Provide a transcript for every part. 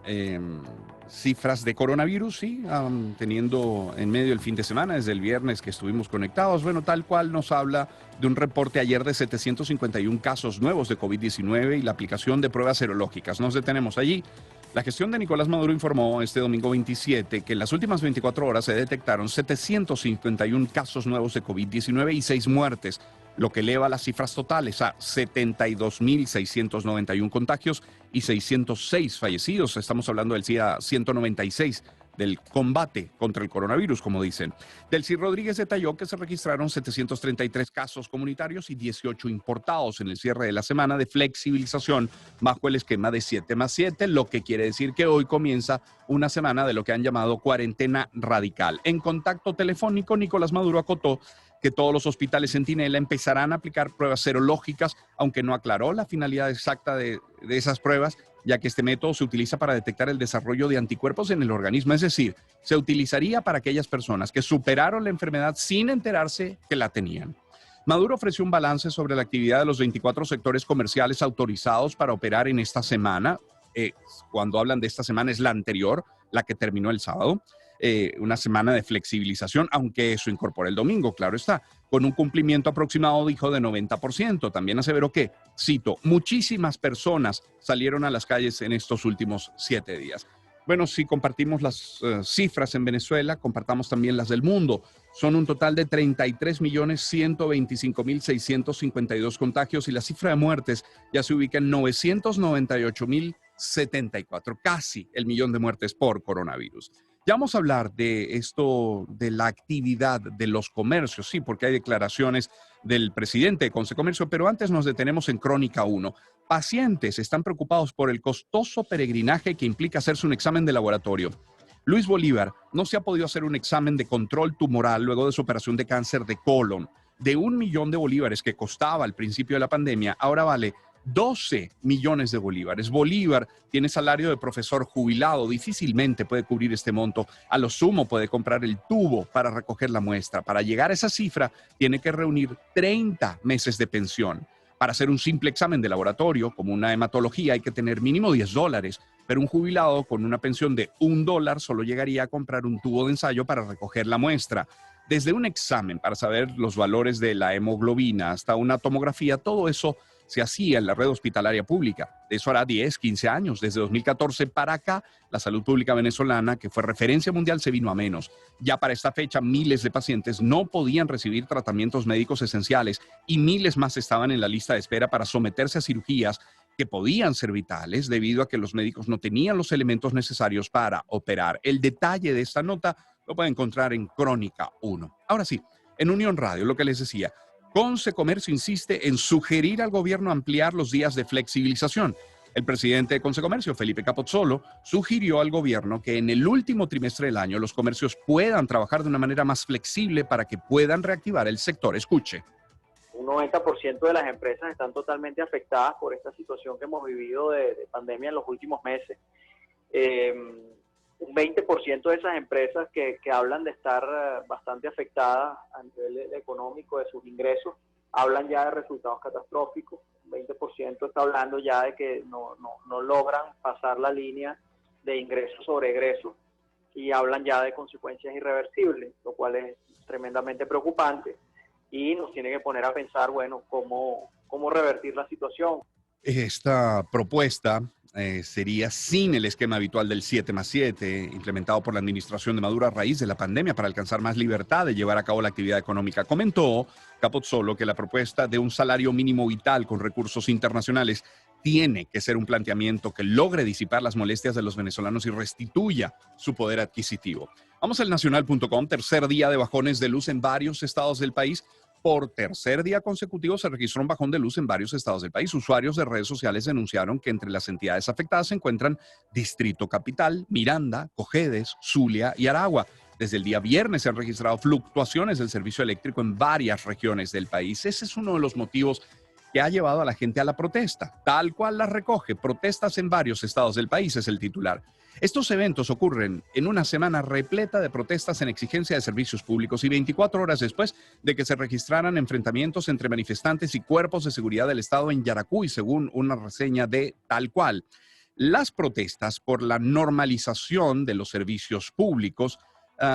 eh, cifras de coronavirus, sí, teniendo en medio el fin de semana, desde el viernes que estuvimos conectados. Bueno, tal cual nos habla de un reporte ayer de 751 casos nuevos de COVID-19 y la aplicación de pruebas serológicas. Nos detenemos allí. La gestión de Nicolás Maduro informó este domingo 27 que en las últimas 24 horas se detectaron 751 casos nuevos de COVID-19 y 6 muertes, lo que eleva las cifras totales a 72.691 contagios y 606 fallecidos. Estamos hablando del día 196 del combate contra el coronavirus, como dicen. Delcy Rodríguez detalló que se registraron 733 casos comunitarios y 18 importados en el cierre de la semana de flexibilización bajo el esquema de 7+7, lo que quiere decir que hoy comienza una semana de lo que han llamado cuarentena radical. En contacto telefónico, Nicolás Maduro acotó que todos los hospitales Centinela empezarán a aplicar pruebas serológicas, aunque no aclaró la finalidad exacta de esas pruebas, ya que este método se utiliza para detectar el desarrollo de anticuerpos en el organismo, es decir, se utilizaría para aquellas personas que superaron la enfermedad sin enterarse que la tenían. Maduro ofreció un balance sobre la actividad de los 24 sectores comerciales autorizados para operar en esta semana. Cuando hablan de esta semana es la anterior, la que terminó el sábado. Una semana de flexibilización, aunque eso incorpora el domingo, claro está, con un cumplimiento aproximado, dijo, de 90%. También aseveró que, cito, muchísimas personas salieron a las calles en estos últimos 7 días. Bueno, si compartimos las cifras en Venezuela, compartamos también las del mundo. Son un total de 33.125.652 contagios y la cifra de muertes ya se ubica en 998.074, casi el millón de muertes por coronavirus. Ya vamos a hablar de esto, de la actividad de los comercios, sí, porque hay declaraciones del presidente de Concecomercio, pero antes nos detenemos en Crónica 1. Pacientes están preocupados por el costoso peregrinaje que implica hacerse un examen de laboratorio. Luis Bolívar no se ha podido hacer un examen de control tumoral luego de su operación de cáncer de colon. De 1 millón de bolívares que costaba al principio de la pandemia, ahora vale 12 millones de bolívares. Bolívar tiene salario de profesor jubilado, difícilmente puede cubrir este monto. A lo sumo puede comprar el tubo para recoger la muestra. Para llegar a esa cifra, tiene que reunir 30 meses de pensión. Para hacer un simple examen de laboratorio, como una hematología, hay que tener mínimo $10, pero un jubilado con una pensión de $1 solo llegaría a comprar un tubo de ensayo para recoger la muestra. Desde un examen para saber los valores de la hemoglobina hasta una tomografía, todo eso se hacía en la red hospitalaria pública. Eso hará 10, 15 años. Desde 2014 para acá, la salud pública venezolana, que fue referencia mundial, se vino a menos. Ya para esta fecha, miles de pacientes no podían recibir tratamientos médicos esenciales y miles más estaban en la lista de espera para someterse a cirugías que podían ser vitales debido a que los médicos no tenían los elementos necesarios para operar. El detalle de esta nota lo pueden encontrar en Crónica 1. Ahora sí, en Unión Radio, lo que les decía, Concecomercio insiste en sugerir al gobierno ampliar los días de flexibilización. El presidente de Concecomercio, Felipe Capozzolo, sugirió al gobierno que en el último trimestre del año los comercios puedan trabajar de una manera más flexible para que puedan reactivar el sector. Escuche. Un 90% de las empresas están totalmente afectadas por esta situación que hemos vivido de pandemia en los últimos meses. Un 20% de esas empresas que hablan de estar bastante afectadas a nivel económico de sus ingresos, hablan ya de resultados catastróficos. Un 20% está hablando ya de que no logran pasar la línea de ingresos sobre egresos y hablan ya de consecuencias irreversibles, lo cual es tremendamente preocupante y nos tiene que poner a pensar, bueno, cómo revertir la situación. Esta propuesta sería sin el esquema habitual del 7+7, implementado por la administración de Maduro a raíz de la pandemia para alcanzar más libertad de llevar a cabo la actividad económica. Comentó Capozzolo que la propuesta de un salario mínimo vital con recursos internacionales tiene que ser un planteamiento que logre disipar las molestias de los venezolanos y restituya su poder adquisitivo. Vamos al nacional.com, tercer día de bajones de luz en varios estados del país. Por tercer día consecutivo se registró un bajón de luz en varios estados del país. Usuarios de redes sociales denunciaron que entre las entidades afectadas se encuentran Distrito Capital, Miranda, Cojedes, Zulia y Aragua. Desde el día viernes se han registrado fluctuaciones del servicio eléctrico en varias regiones del país. Ese es uno de los motivos que ha llevado a la gente a la protesta, tal cual la recoge. Protestas en varios estados del país es el titular. Estos eventos ocurren en una semana repleta de protestas en exigencia de servicios públicos y 24 horas después de que se registraran enfrentamientos entre manifestantes y cuerpos de seguridad del Estado en Yaracuy, según una reseña de Tal Cual. Las protestas por la normalización de los servicios públicos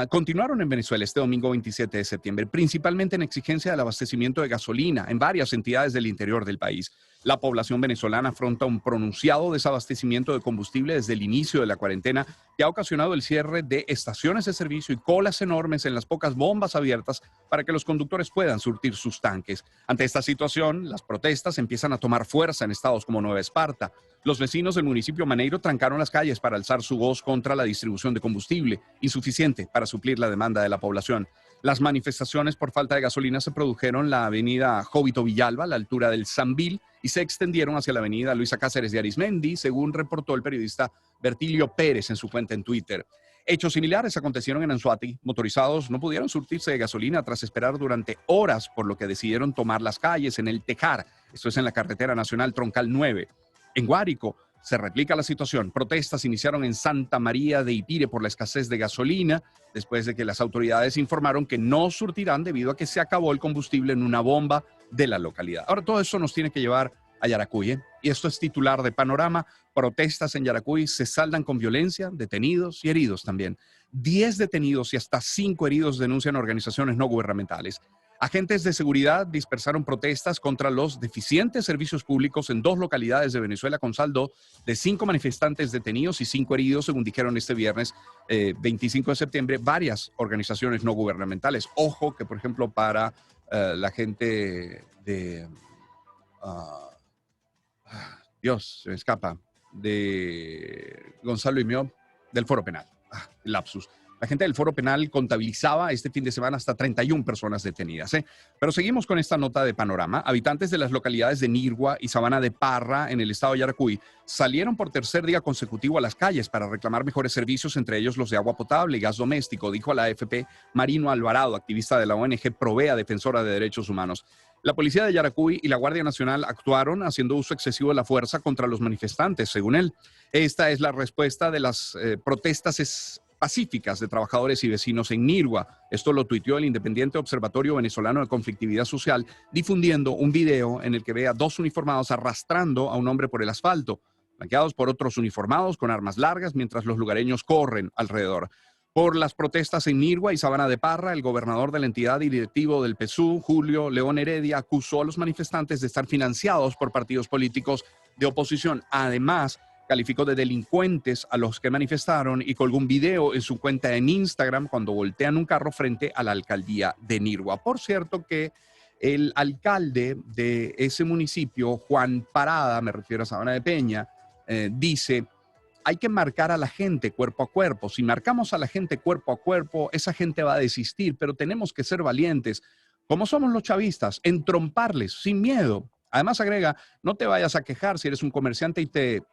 continuaron en Venezuela este domingo 27 de septiembre, principalmente en exigencia del abastecimiento de gasolina en varias entidades del interior del país. La población venezolana afronta un pronunciado desabastecimiento de combustible desde el inicio de la cuarentena, que ha ocasionado el cierre de estaciones de servicio y colas enormes en las pocas bombas abiertas para que los conductores puedan surtir sus tanques. Ante esta situación, las protestas empiezan a tomar fuerza en estados como Nueva Esparta. Los vecinos del municipio Maneiro trancaron las calles para alzar su voz contra la distribución de combustible, insuficiente para suplir la demanda de la población. Las manifestaciones por falta de gasolina se produjeron en la avenida Jovito Villalba, a la altura del Sambil, y se extendieron hacia la avenida Luisa Cáceres de Arismendi, según reportó el periodista Bertilio Pérez en su cuenta en Twitter. Hechos similares acontecieron en Anzoátegui. Motorizados no pudieron surtirse de gasolina tras esperar durante horas, por lo que decidieron tomar las calles en el Tejar. Esto es en la carretera nacional Troncal 9. En Guárico se replica la situación. Protestas iniciaron en Santa María de Ipire por la escasez de gasolina, después de que las autoridades informaron que no surtirán debido a que se acabó el combustible en una bomba de la localidad. Ahora, todo eso nos tiene que llevar a Yaracuy, ¿eh? Y esto es titular de Panorama. Protestas en Yaracuy se saldan con violencia, detenidos y heridos también. 10 detenidos y hasta 5 heridos denuncian organizaciones no gubernamentales. Agentes de seguridad dispersaron protestas contra los deficientes servicios públicos en 2 localidades de Venezuela, con saldo de 5 manifestantes detenidos y 5 heridos, según dijeron este viernes 25 de septiembre, varias organizaciones no gubernamentales. Ojo que, por ejemplo, para la gente de... Dios, se me escapa, de Gonzalo Imió, del Foro Penal. Lapsus. La gente del Foro Penal contabilizaba este fin de semana hasta 31 personas detenidas. Pero seguimos con esta nota de Panorama. Habitantes de las localidades de Nirgua y Sabana de Parra, en el estado de Yaracuy, salieron por tercer día consecutivo a las calles para reclamar mejores servicios, entre ellos los de agua potable y gas doméstico, dijo a la AFP Marino Alvarado, activista de la ONG Provea, defensora de derechos humanos. La policía de Yaracuy y la Guardia Nacional actuaron haciendo uso excesivo de la fuerza contra los manifestantes, según él. Esta es la respuesta de las protestas pacíficas de trabajadores y vecinos en Nirgua. Esto lo tuiteó el Independiente Observatorio Venezolano de Conflictividad Social, difundiendo un video en el que ve a 2 uniformados arrastrando a un hombre por el asfalto, flanqueados por otros uniformados con armas largas, mientras los lugareños corren alrededor. Por las protestas en Nirgua y Sabana de Parra, el gobernador de la entidad y directivo del PSUV, Julio León Heredia, acusó a los manifestantes de estar financiados por partidos políticos de oposición. Además, calificó de delincuentes a los que manifestaron y colgó un video en su cuenta en Instagram cuando voltean un carro frente a la alcaldía de Nirgua. Por cierto que el alcalde de ese municipio, Juan Parada, me refiero a Sabana de Peña, dice: hay que marcar a la gente cuerpo a cuerpo. Si marcamos a la gente cuerpo a cuerpo, esa gente va a desistir, pero tenemos que ser valientes, como somos los chavistas, entromparles sin miedo. Además, agrega, no te vayas a quejar si eres un comerciante y te,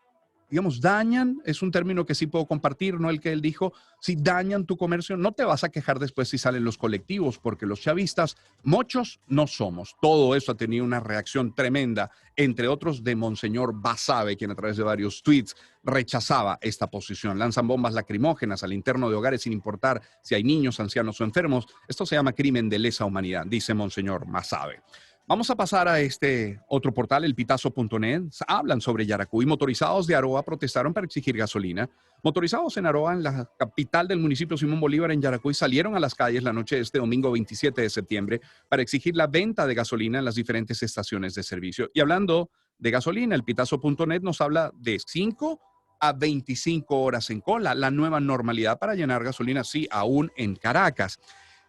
digamos, dañan, es un término que sí puedo compartir, no el que él dijo, si dañan tu comercio, no te vas a quejar después si salen los colectivos, porque los chavistas, muchos no somos. Todo eso ha tenido una reacción tremenda, entre otros de Monseñor Basabe, quien a través de varios tweets rechazaba esta posición. Lanzan bombas lacrimógenas al interno de hogares sin importar si hay niños, ancianos o enfermos. Esto se llama crimen de lesa humanidad, dice Monseñor Basabe. Vamos a pasar a este otro portal, elpitazo.net. Hablan sobre Yaracuy. Motorizados de Aroa protestaron para exigir gasolina. Motorizados en Aroa, en la capital del municipio Simón Bolívar, en Yaracuy, salieron a las calles la noche de este domingo 27 de septiembre para exigir la venta de gasolina en las diferentes estaciones de servicio. Y hablando de gasolina, elpitazo.net nos habla de 5 a 25 horas en cola, la nueva normalidad para llenar gasolina, sí, aún en Caracas.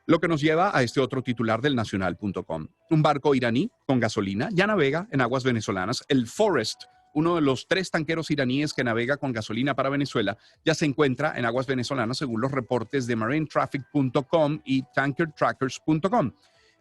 Lo que nos lleva a este otro titular del nacional.com. Un barco iraní con gasolina ya navega en aguas venezolanas. El Forest, uno de los 3 tanqueros iraníes que navega con gasolina para Venezuela, ya se encuentra en aguas venezolanas según los reportes de marinetraffic.com y tankertrackers.com.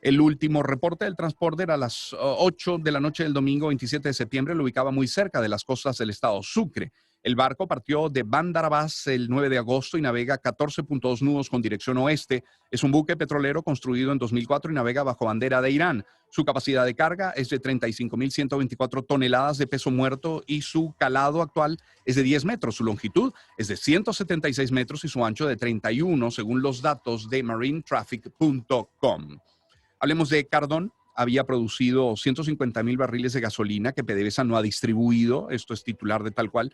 El último reporte del transporter a las 8 de la noche del domingo 27 de septiembre lo ubicaba muy cerca de las costas del estado Sucre. El barco partió de Bandar Abbas el 9 de agosto y navega 14.2 nudos con dirección oeste. Es un buque petrolero construido en 2004 y navega bajo bandera de Irán. Su capacidad de carga es de 35.124 toneladas de peso muerto y su calado actual es de 10 metros. Su longitud es de 176 metros y su ancho de 31, según los datos de marinetraffic.com. Hablemos de Cardón. Había producido 150,000 barriles de gasolina que PDVSA no ha distribuido. Esto es titular de Tal Cual.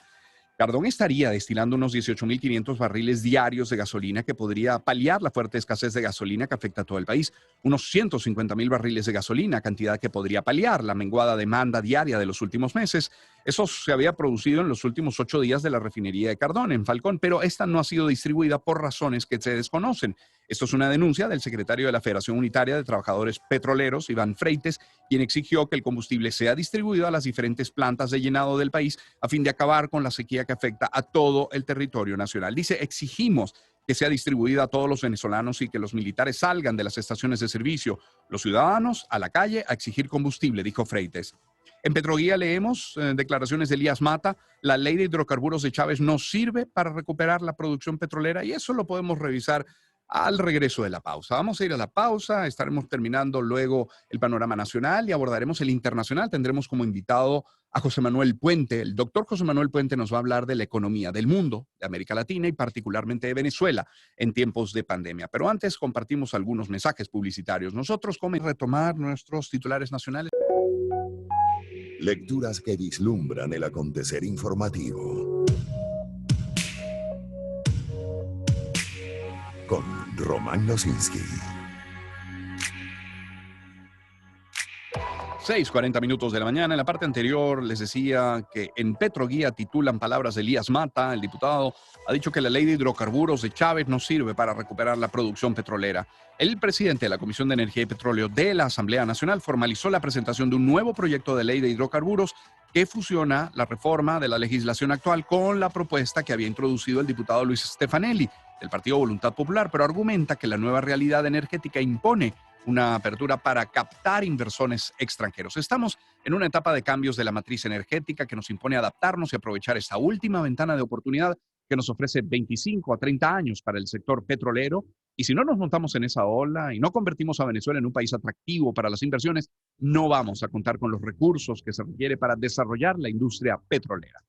Cardón estaría destilando unos 18.500 barriles diarios de gasolina que podría paliar la fuerte escasez de gasolina que afecta a todo el país. Unos 150.000 barriles de gasolina, cantidad que podría paliar la menguada demanda diaria de los últimos meses. Eso se había producido en los últimos 8 días de la refinería de Cardón, en Falcón, pero esta no ha sido distribuida por razones que se desconocen. Esto es una denuncia del secretario de la Federación Unitaria de Trabajadores Petroleros, Iván Freites, quien exigió que el combustible sea distribuido a las diferentes plantas de llenado del país a fin de acabar con la sequía que afecta a todo el territorio nacional. Dice, exigimos que sea distribuida a todos los venezolanos y que los militares salgan de las estaciones de servicio, los ciudadanos a la calle a exigir combustible, dijo Freites. En Petroguía leemos declaraciones de Elías Mata, la ley de hidrocarburos de Chávez no sirve para recuperar la producción petrolera y eso lo podemos revisar al regreso de la pausa. Vamos a ir a la pausa, estaremos terminando luego el panorama nacional y abordaremos el internacional. Tendremos como invitado a José Manuel Puente. El doctor José Manuel Puente nos va a hablar de la economía del mundo, de América Latina y particularmente de Venezuela en tiempos de pandemia. Pero antes compartimos algunos mensajes publicitarios. Nosotros comenzamos a retomar nuestros titulares nacionales. Lecturas que vislumbran el acontecer informativo. Con Román Losinski. 6:40 minutos de la mañana. En la parte anterior les decía que en Petroguía titulan palabras de Elías Mata, el diputado, ha dicho que la ley de hidrocarburos de Chávez no sirve para recuperar la producción petrolera. El presidente de la Comisión de Energía y Petróleo de la Asamblea Nacional formalizó la presentación de un nuevo proyecto de ley de hidrocarburos que fusiona la reforma de la legislación actual con la propuesta que había introducido el diputado Luis Stefanelli del Partido Voluntad Popular, pero argumenta que la nueva realidad energética impone una apertura para captar inversores extranjeros. Estamos en una etapa de cambios de la matriz energética que nos impone adaptarnos y aprovechar esta última ventana de oportunidad que nos ofrece 25 a 30 años para el sector petrolero. Y si no nos montamos en esa ola y no convertimos a Venezuela en un país atractivo para las inversiones, no vamos a contar con los recursos que se requiere para desarrollar la industria petrolera.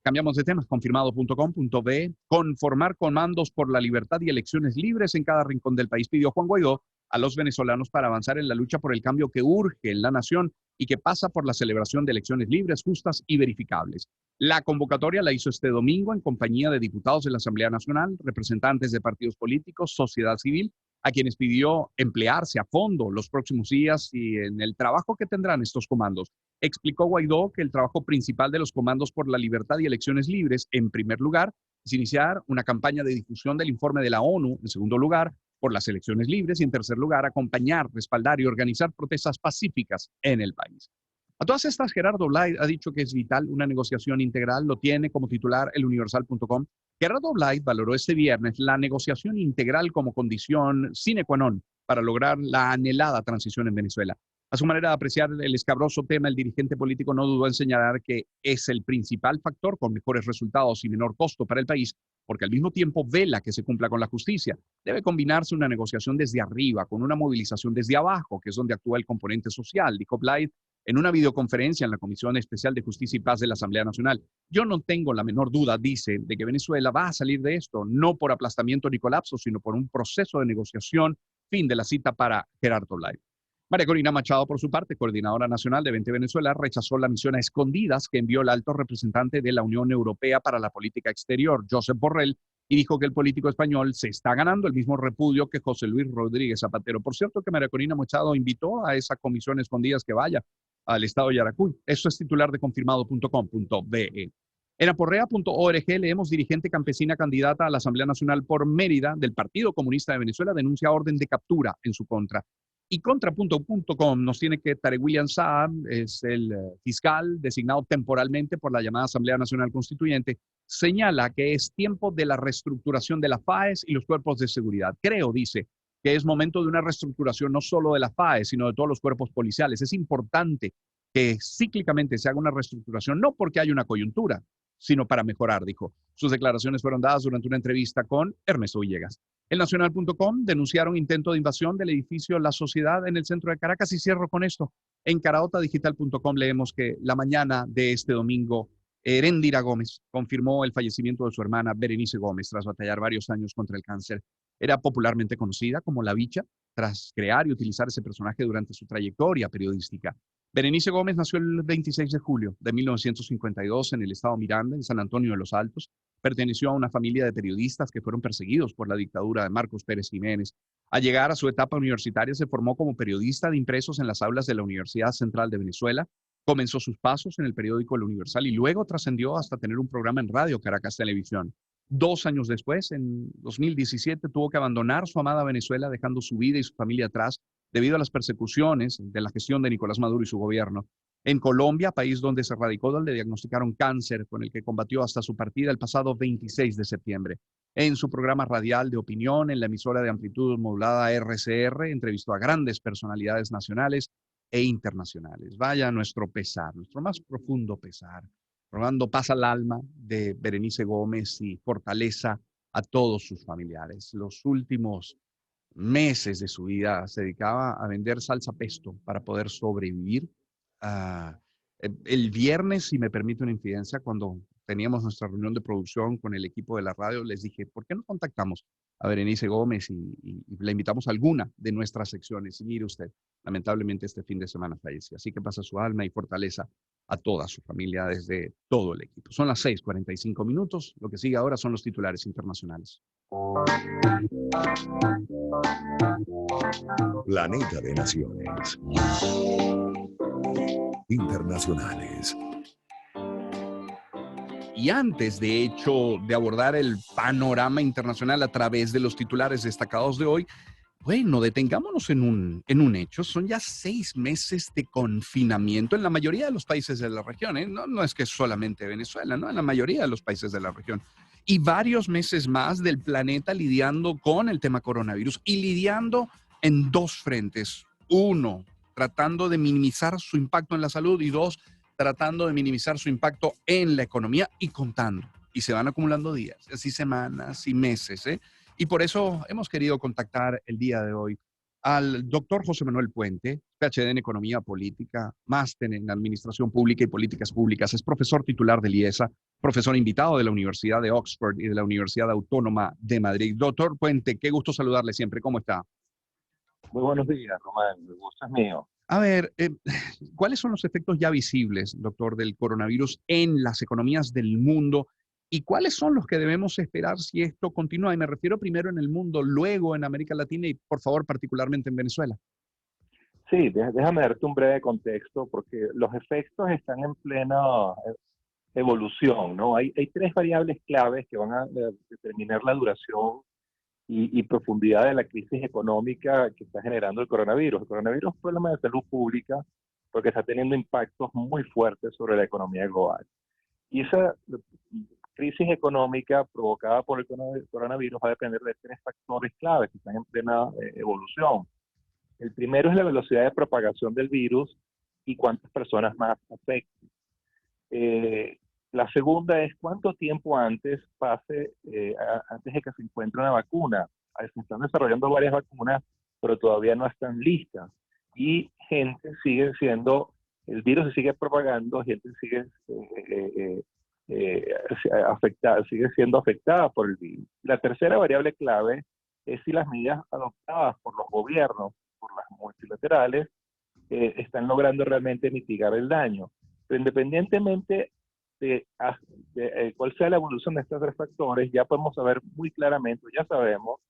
Cambiamos de temas, confirmado.com.be. Conformar comandos por la libertad y elecciones libres en cada rincón del país, pidió Juan Guaidó a los venezolanos para avanzar en la lucha por el cambio que urge en la nación y que pasa por la celebración de elecciones libres, justas y verificables. La convocatoria la hizo este domingo en compañía de diputados de la Asamblea Nacional, representantes de partidos políticos, sociedad civil, a quienes pidió emplearse a fondo los próximos días y en el trabajo que tendrán estos comandos. Explicó Guaidó que el trabajo principal de los comandos por la libertad y elecciones libres, en primer lugar, es iniciar una campaña de difusión del informe de la ONU, en segundo lugar, por las elecciones libres y, en tercer lugar, acompañar, respaldar y organizar protestas pacíficas en el país. A todas estas, Gerardo Blay ha dicho que es vital una negociación integral, lo tiene como titular eluniversal.com. Gerardo Blay valoró este viernes la negociación integral como condición sine qua non para lograr la anhelada transición en Venezuela. A su manera de apreciar el escabroso tema, el dirigente político no dudó en señalar que es el principal factor con mejores resultados y menor costo para el país, porque al mismo tiempo vela que se cumpla con la justicia. Debe combinarse una negociación desde arriba con una movilización desde abajo, que es donde actúa el componente social, dijo Blythe en una videoconferencia en la Comisión Especial de Justicia y Paz de la Asamblea Nacional. Yo no tengo la menor duda, dice, de que Venezuela va a salir de esto, no por aplastamiento ni colapso, sino por un proceso de negociación. Fin de la cita para Gerardo Blythe. María Corina Machado, por su parte, coordinadora nacional de Vente Venezuela, rechazó la misión a escondidas que envió el alto representante de la Unión Europea para la Política Exterior, Josep Borrell, y dijo que el político español se está ganando el mismo repudio que José Luis Rodríguez Zapatero. Por cierto, que María Corina Machado invitó a esa comisión a escondidas que vaya al estado de Yaracuy. Eso es titular de confirmado.com.be. En aporrea.org leemos: dirigente campesina candidata a la Asamblea Nacional por Mérida del Partido Comunista de Venezuela denuncia orden de captura en su contra. Y contra.com nos tiene que Tarek William Saab es el fiscal designado temporalmente por la llamada Asamblea Nacional Constituyente, señala que es tiempo de la reestructuración de la FAES y los cuerpos de seguridad. Creo, dice, que es momento de una reestructuración no solo de la FAES, sino de todos los cuerpos policiales. Es importante que cíclicamente se haga una reestructuración, no porque haya una coyuntura, sino para mejorar, dijo. Sus declaraciones fueron dadas durante una entrevista con Ernesto Villegas. El Nacional.com denunciaron intento de invasión del edificio La Sociedad en el centro de Caracas y cierro con esto. En caraotadigital.com leemos que la mañana de este domingo, Heréndira Gómez confirmó el fallecimiento de su hermana Berenice Gómez tras batallar varios años contra el cáncer. Era popularmente conocida como La Bicha tras crear y utilizar ese personaje durante su trayectoria periodística. Berenice Gómez nació el 26 de julio de 1952 en el estado Miranda, en San Antonio de los Altos. Perteneció a una familia de periodistas que fueron perseguidos por la dictadura de Marcos Pérez Jiménez. Al llegar a su etapa universitaria, se formó como periodista de impresos en las aulas de la Universidad Central de Venezuela. Comenzó sus pasos en el periódico El Universal y luego trascendió hasta tener un programa en Radio Caracas Televisión. 2 años después, en 2017, tuvo que abandonar su amada Venezuela, dejando su vida y su familia atrás debido a las persecuciones de la gestión de Nicolás Maduro y su gobierno. En Colombia, país donde se radicó, le diagnosticaron cáncer, con el que combatió hasta su partida el pasado 26 de septiembre. En su programa radial de opinión, en la emisora de amplitud modulada RCR, entrevistó a grandes personalidades nacionales e internacionales. Vaya nuestro pesar, nuestro más profundo pesar, rogando paz al alma de Berenice Gómez y fortaleza a todos sus familiares. Los últimos meses de su vida se dedicaba a vender salsa pesto para poder sobrevivir. Ah, el viernes, si me permite una infidencia, cuando teníamos nuestra reunión de producción con el equipo de la radio, les dije, ¿por qué no contactamos a Berenice Gómez y la invitamos a alguna de nuestras secciones? Y mire usted, lamentablemente este fin de semana falleció. Así que pasa su alma y fortaleza a toda su familia desde todo el equipo. Son las 6:45. Lo que sigue ahora son los titulares internacionales. Planeta de Naciones. Internacionales. Y antes, de hecho, de abordar el panorama internacional a través de los titulares destacados de hoy, bueno, detengámonos en un hecho. Son ya 6 meses de confinamiento en la mayoría de los países de la región, ¿eh? No es que solamente Venezuela, ¿no? En la mayoría de los países de la región. Y varios meses más del planeta lidiando con el tema coronavirus y lidiando en dos frentes. Uno, tratando de minimizar su impacto en la salud y dos, tratando de minimizar su impacto en la economía y contando. Y se van acumulando días, así semanas y meses, ¿eh? Y por eso hemos querido contactar el día de hoy al doctor José Manuel Puente, PhD en Economía Política, máster en Administración Pública y Políticas Públicas, es profesor titular del IESA, profesor invitado de la Universidad de Oxford y de la Universidad Autónoma de Madrid. Doctor Puente, qué gusto saludarle siempre. ¿Cómo está? Muy buenos días, Román. El gusto es mío. A ver, ¿cuáles son los efectos ya visibles, doctor, del coronavirus en las economías del mundo? ¿Y cuáles son los que debemos esperar si esto continúa? Y me refiero primero en el mundo, luego en América Latina y, por favor, particularmente en Venezuela. Sí, déjame darte un breve contexto porque los efectos están en plena evolución, ¿no? Hay tres variables claves que van a determinar la duración y profundidad de la crisis económica que está generando el coronavirus. El coronavirus es un problema de salud pública porque está teniendo impactos muy fuertes sobre la economía global. Y esa crisis económica provocada por el coronavirus va a depender de tres factores claves que están en plena evolución. El primero es la velocidad de propagación del virus y cuántas personas más afecten. La segunda es cuánto tiempo antes pase, antes de que se encuentre una vacuna. Se están desarrollando varias vacunas, pero todavía no están listas. Y gente sigue siendo, el virus se sigue propagando, gente sigue afectada, sigue siendo afectada por el virus. La tercera variable clave es si las medidas adoptadas por los gobiernos, por las multilaterales, están logrando realmente mitigar el daño. Pero independientemente de cuál sea la evolución de estos tres factores, ya podemos saber muy claramente, ya sabemos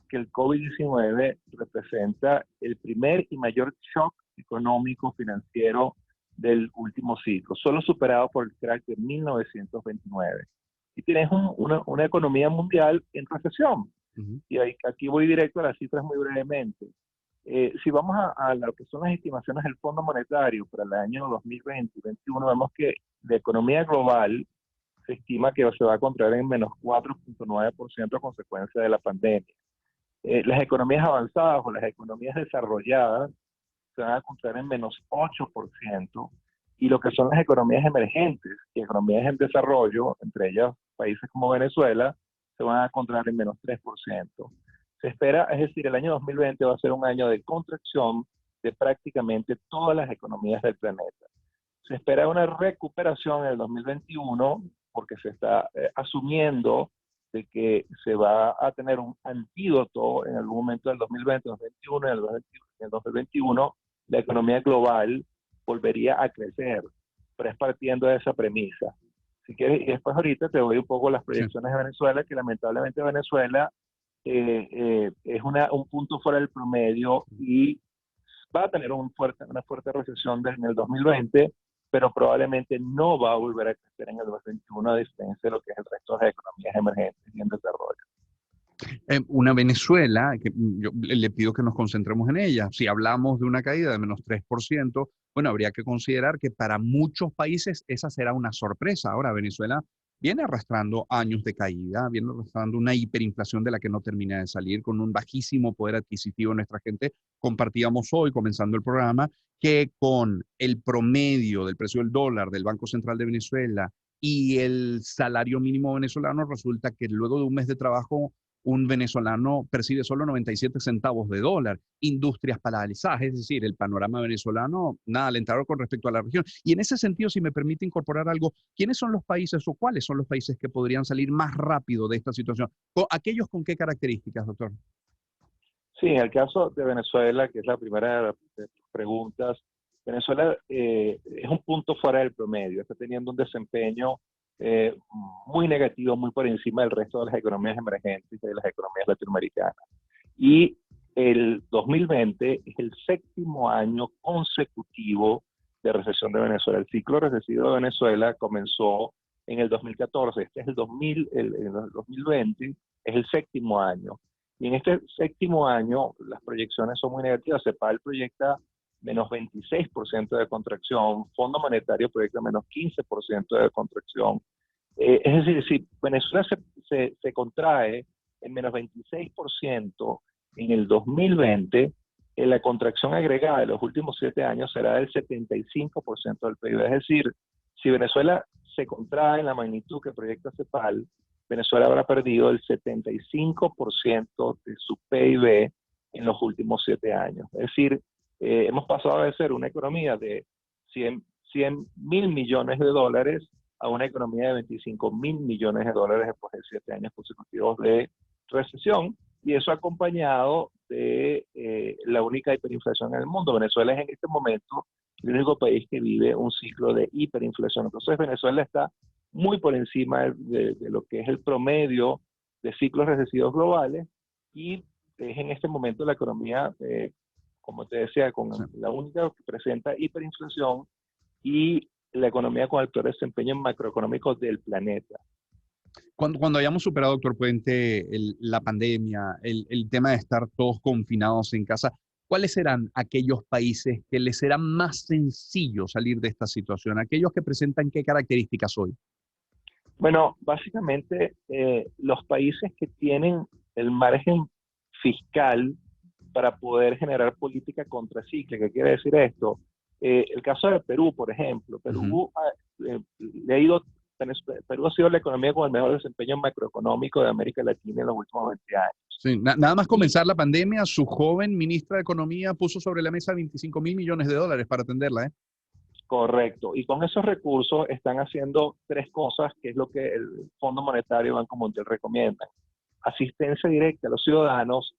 que el COVID-19 representa el primer y mayor shock económico financiero del último siglo, solo superado por el crack de 1929. Y tienes una economía mundial en recesión. Y aquí voy directo a las cifras muy brevemente. Si vamos a lo que son las estimaciones del Fondo Monetario para el año 2020 y 2021, vemos que la economía global se estima que se va a contraer en menos 4.9% a consecuencia de la pandemia. Las economías avanzadas o las economías desarrolladas se van a contraer en menos 8%, y lo que son las economías emergentes y economías en desarrollo, entre ellas países como Venezuela, se van a contraer en menos 3%. Se espera, es decir, el año 2020 va a ser un año de contracción de prácticamente todas las economías del planeta. Se espera una recuperación en el 2021 porque se está asumiendo de que se va a tener un antídoto en algún momento del 2020, 2021, en el 2021, la economía global volvería a crecer, pero es partiendo de esa premisa. Si quieres, y después ahorita te doy un poco las proyecciones de Venezuela, que lamentablemente Venezuela es un punto fuera del promedio y va a tener una fuerte recesión en el 2020, pero probablemente no va a volver a crecer en el 2021, a diferencia de lo que es el resto de las economías emergentes y en desarrollo. Una Venezuela, que yo le pido que nos concentremos en ella. Si hablamos de una caída de menos 3%, bueno, habría que considerar que para muchos países esa será una sorpresa. Ahora, Venezuela viene arrastrando años de caída, viene arrastrando una hiperinflación de la que no termina de salir, con un bajísimo poder adquisitivo. Nuestra gente compartíamos hoy, comenzando el programa, que con el promedio del precio del dólar del Banco Central de Venezuela y el salario mínimo venezolano, resulta que luego de un mes de trabajo un venezolano percibe solo 97 centavos de dólar, industrias paralizadas, es decir, el panorama venezolano nada alentador con respecto a la región. Y en ese sentido, si me permite incorporar algo, ¿quiénes son los países o cuáles son los países que podrían salir más rápido de esta situación? ¿Aquellos con qué características, doctor? Sí, en el caso de Venezuela, que es la primera de las preguntas, Venezuela es un punto fuera del promedio, está teniendo un desempeño muy negativo, muy por encima del resto de las economías emergentes y de las economías latinoamericanas. Y el 2020 es el 7º año consecutivo de recesión de Venezuela. El ciclo recesivo de Venezuela comenzó en el 2014, este es el 2020, es el 7º año. Y en este 7º año las proyecciones son muy negativas. CEPAL proyecta menos 26% de contracción, Fondo Monetario proyecta menos 15% de contracción. Es decir, si Venezuela se contrae en menos 26% en el 2020, la contracción agregada de los últimos 7 años será del 75% del PIB. Es decir, si Venezuela se contrae en la magnitud que proyecta CEPAL, Venezuela habrá perdido el 75% de su PIB en los últimos 7 años. Es decir, hemos pasado de ser una economía de 100 mil millones de dólares a una economía de 25 mil millones de dólares después de 7 años consecutivos de recesión, y eso acompañado de la única hiperinflación en el mundo. Venezuela es en este momento el único país que vive un ciclo de hiperinflación. Entonces Venezuela está muy por encima de lo que es el promedio de ciclos recesivos globales, y es en este momento la economía, como te decía, con la única que presenta hiperinflación y la economía con el peor desempeño macroeconómico del planeta. Cuando hayamos superado, doctor Puente, la pandemia, el tema de estar todos confinados en casa, ¿cuáles serán aquellos países que les será más sencillo salir de esta situación? ¿Aquellos que presentan qué características hoy? Bueno, básicamente los países que tienen el margen fiscal para poder generar política contracíclica. ¿Qué quiere decir esto? El caso de Perú, por ejemplo. Perú ha sido la economía con el mejor desempeño macroeconómico de América Latina en los últimos 20 años. Sí, nada más comenzar la pandemia, su joven ministra de Economía puso sobre la mesa 25 mil millones de dólares para atenderla, ¿eh? Correcto. Y con esos recursos están haciendo 3 cosas, que es lo que el Fondo Monetario y Banco Mundial recomiendan. Asistencia directa a los ciudadanos,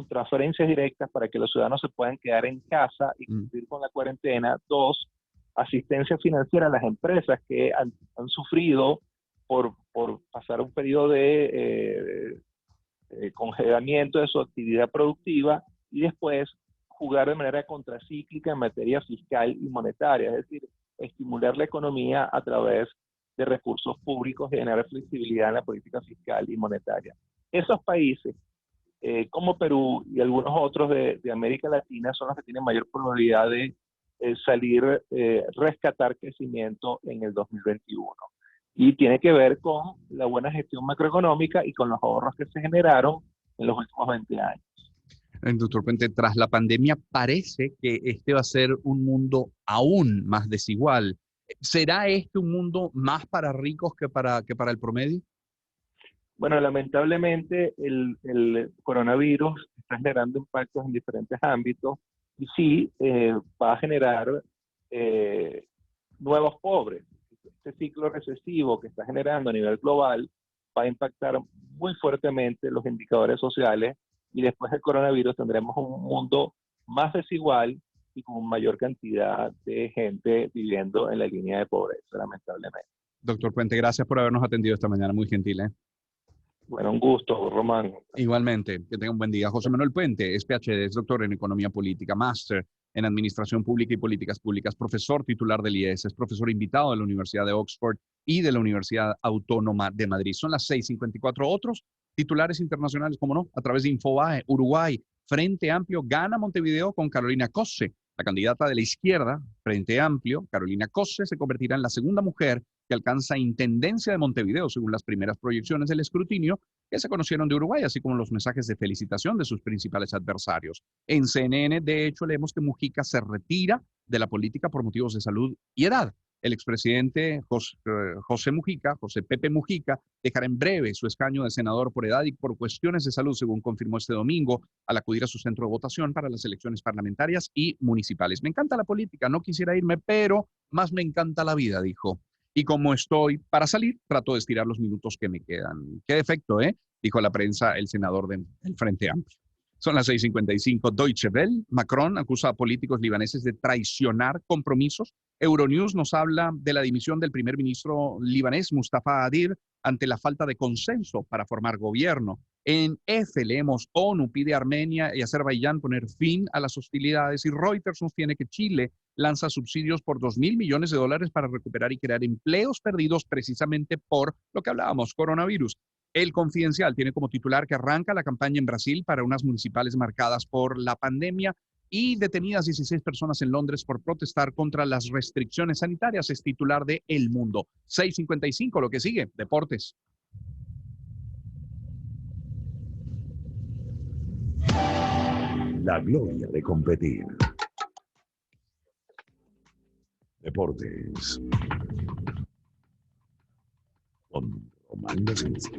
transferencias directas para que los ciudadanos se puedan quedar en casa y cumplir con la cuarentena. 2, asistencia financiera a las empresas que han sufrido por pasar un periodo de congelamiento de su actividad productiva, y después jugar de manera contracíclica en materia fiscal y monetaria, es decir, estimular la economía a través de recursos públicos y generar flexibilidad en la política fiscal y monetaria. Esos países, como Perú y algunos otros de América Latina, son los que tienen mayor probabilidad de rescatar crecimiento en el 2021. Y tiene que ver con la buena gestión macroeconómica y con los ahorros que se generaron en los últimos 20 años. Doctor Puente, tras la pandemia parece que este va a ser un mundo aún más desigual. ¿Será este un mundo más para ricos que para el promedio? Bueno, lamentablemente el coronavirus está generando impactos en diferentes ámbitos, y sí va a generar nuevos pobres. Este ciclo recesivo que está generando a nivel global va a impactar muy fuertemente los indicadores sociales, y después del coronavirus tendremos un mundo más desigual y con mayor cantidad de gente viviendo en la línea de pobreza, lamentablemente. Doctor Puente, gracias por habernos atendido esta mañana, muy gentil, ¿eh? Bueno, un gusto, Román. Igualmente, que tenga un buen día. José Manuel Puente es PhD, es doctor en Economía Política, máster en Administración Pública y Políticas Públicas, profesor titular del IES, es profesor invitado de la Universidad de Oxford y de la Universidad Autónoma de Madrid. Son las 6:54. Otros titulares internacionales, como no, a través de Infobae, Uruguay, Frente Amplio gana Montevideo con Carolina Cose. La candidata de la izquierda, Frente Amplio, Carolina Cose, se convertirá en la segunda mujer que alcanza intendencia de Montevideo, según las primeras proyecciones del escrutinio que se conocieron de Uruguay, así como los mensajes de felicitación de sus principales adversarios. En CNN, de hecho, leemos que Mujica se retira de la política por motivos de salud y edad. El expresidente José Mujica, José Pepe Mujica, dejará en breve su escaño de senador por edad y por cuestiones de salud, según confirmó este domingo, al acudir a su centro de votación para las elecciones parlamentarias y municipales. Me encanta la política, no quisiera irme, pero más me encanta la vida, dijo. Y como estoy para salir, trato de estirar los minutos que me quedan. Qué defecto, ¿eh? Dijo a la prensa el senador del Frente Amplio. Son las 6:55. Deutsche Welle. Macron acusa a políticos libaneses de traicionar compromisos. Euronews nos habla de la dimisión del primer ministro libanés, Mustafa Adir, ante la falta de consenso para formar gobierno. En F leemos, ONU pide a Armenia y Azerbaiyán poner fin a las hostilidades y Reuters nos tiene que Chile lanza subsidios por $2.000 millones para recuperar y crear empleos perdidos precisamente por lo que hablábamos, coronavirus. El Confidencial tiene como titular que arranca la campaña en Brasil para unas municipales marcadas por la pandemia y detenidas 16 personas en Londres por protestar contra las restricciones sanitarias. Es titular de El Mundo. 6:55, lo que sigue, deportes. La gloria de competir. Deportes. Con Román Lorenzo.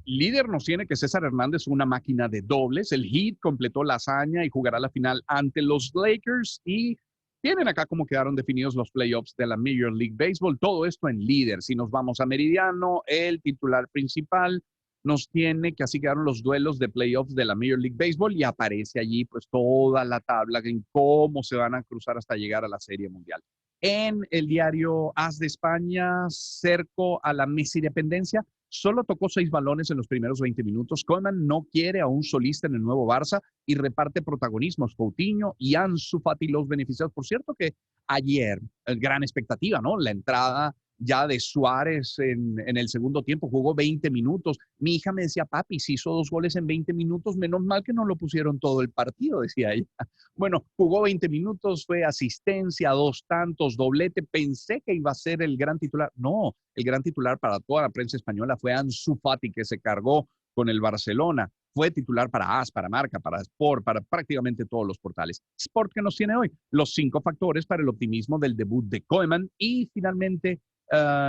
Líder nos tiene que César Hernández, una máquina de dobles. El Heat completó la hazaña y jugará la final ante los Lakers. Y tienen acá cómo quedaron definidos los playoffs de la Major League Baseball. Todo esto en Líder. Si nos vamos a Meridiano, el titular principal nos tiene que así quedaron los duelos de playoffs de la Major League Baseball y aparece allí pues toda la tabla en cómo se van a cruzar hasta llegar a la Serie Mundial. En el diario AS de España, cerco a la Messi dependencia, solo tocó 6 balones en los primeros 20 minutos. Koeman no quiere a un solista en el nuevo Barça y reparte protagonismos. Coutinho y Ansu Fati los beneficiados. Por cierto que ayer, gran expectativa, ¿no? La entrada ya de Suárez en el segundo tiempo, jugó 20 minutos. Mi hija me decía, papi, si hizo 2 goles en 20 minutos, menos mal que no lo pusieron todo el partido, decía ella. Bueno, jugó 20 minutos, fue asistencia, 2 tantos, doblete. Pensé que iba a ser el gran titular. No, el gran titular para toda la prensa española fue Ansu Fati, que se cargó con el Barcelona. Fue titular para AS, para Marca, para Sport, para prácticamente todos los portales. Sport, que nos tiene hoy los 5 factores para el optimismo del debut de Koeman. Y finalmente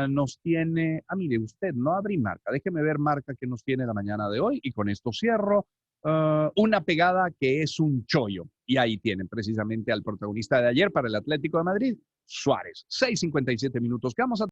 nos tiene, mire usted, no abrí Marca, déjeme ver Marca que nos tiene la mañana de hoy y con esto cierro. Una pegada que es un chollo y ahí tienen precisamente al protagonista de ayer para el Atlético de Madrid, Suárez. 6:57 minutos. ¿Qué vamos a